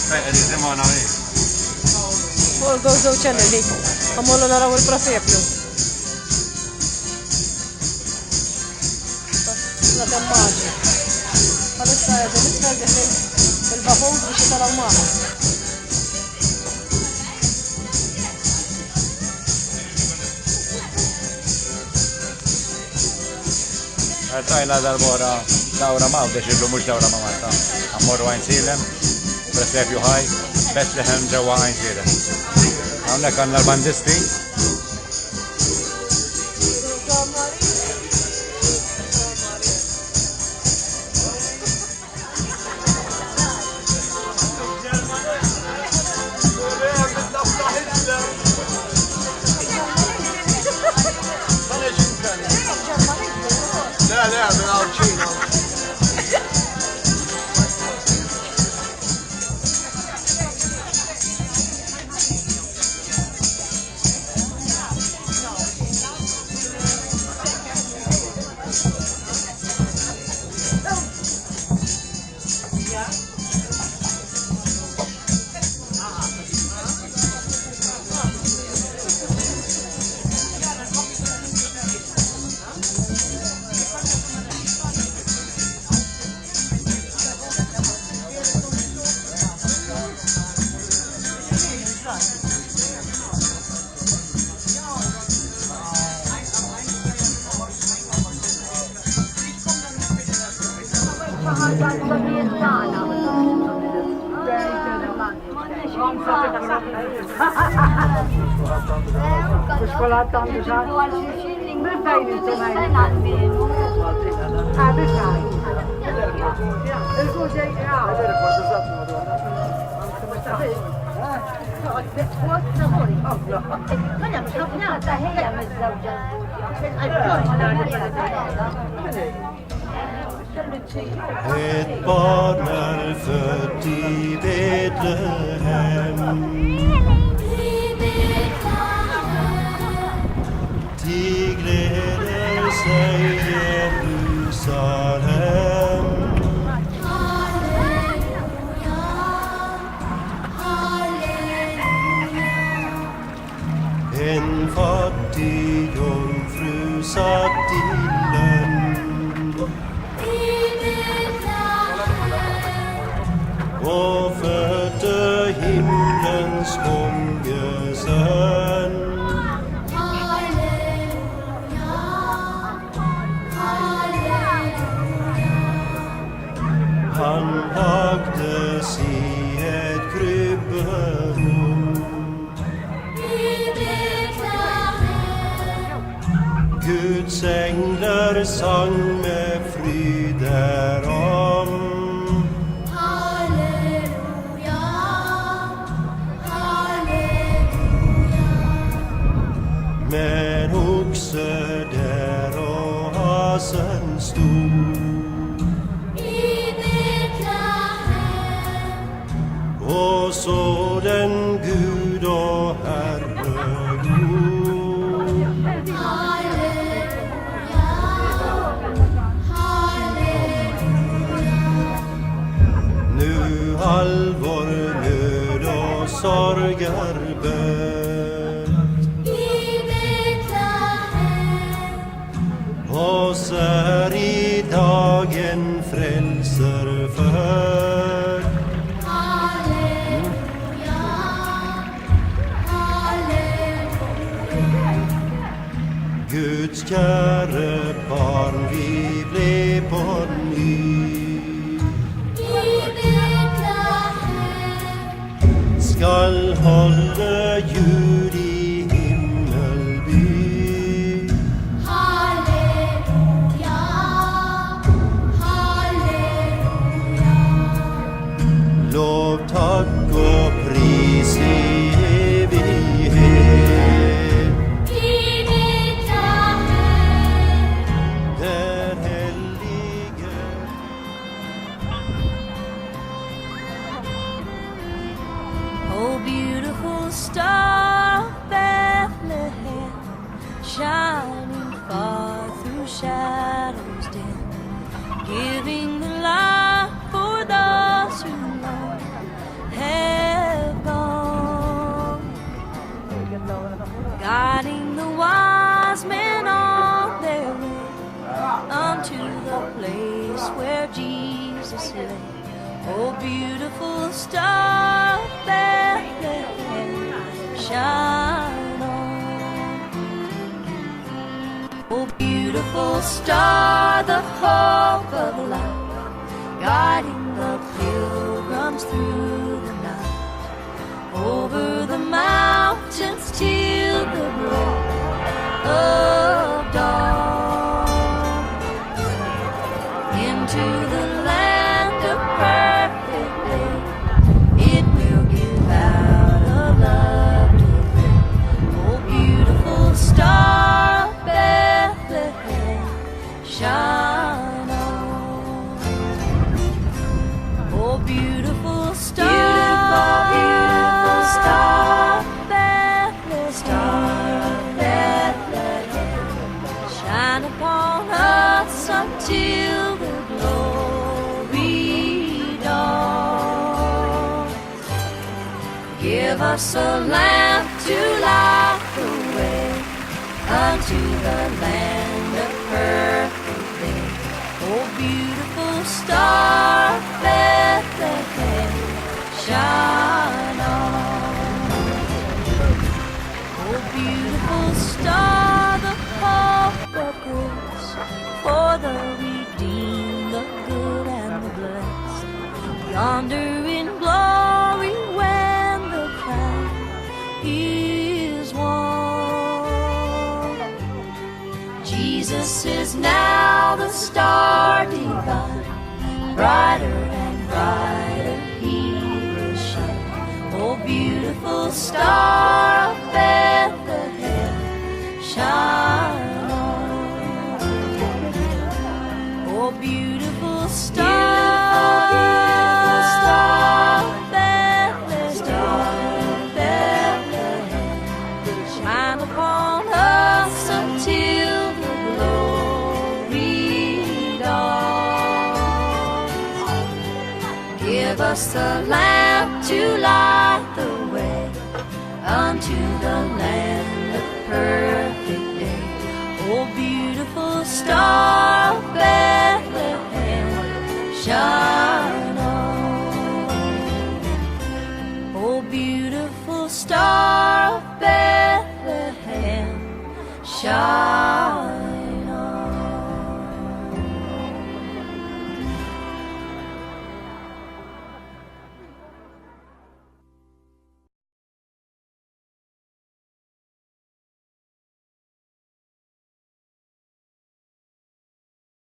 Nisimgħu nawi. Folgo żewġ anelli. Għamollu naraw il-prasepju. Nadem maġi. Għalissa għedin nitferġi il-bafon biex jitaraw maħu. Għartajna dal-bora Dawra Mawdex illu mux Dawra ma' Malta. Għammorru għajn silem, Presepju ħaj, Bethlehem ġewa għajn silem. Għawnek għanna l-bandisti. لا من العرشين Ett barn är fött i Betlehem. Till gläder sig Jerusalem. En fattig jungfru satt i lönn. Och födde himlens kongesön. Han lagdes i ett krybberum. Guds änglar sang med fryd därom. Men oxe där och hasen stod i Betlehem. Och så den Gud och Herre god. Halleluja, halleluja. Nu allvar, nöd och sorger bön. Oss är i dagen frälser för. Halleluja, halleluja. Guds käre barn, vi blev på ny. I Betlehem Skall hålla ljud i himmelby. Lov, tack och pris i evighet. i Betlehem. Den helige. Oh, beautiful star of Bethlehem, shining far through shadows dim, giving the light for those who know. sleigh. Oh, beautiful star of Bethlehem, shine on. Oh, beautiful star, the hope of life, guiding the pilgrims through the night, over the mountains till the break of dawn, into the land of perfect day. It will give out a love to bring. Oh, beautiful star of Bethlehem, shine on. Oh, beautiful star, beautiful star, Bethlehem, star of Bethlehem, shine upon us until the glory dawn. Give us a lamp to light the way unto the land of perfect day. Oh, beautiful star of Bethlehem, shine on. Oh, beautiful star, the hope of grace, for the redeemed, the good and the blessed. Yonder in glory when the crown is won. Jesus is now the star divine, brighter and brighter he will shine. Oh, beautiful star of Bethlehem, shine on. Oh, beautiful star, beautiful star of Bethlehem, shine upon us until the glory dawn. Give us the lamp to light the way unto the land of perfect day. Oh, beautiful star of Bethlehem, shine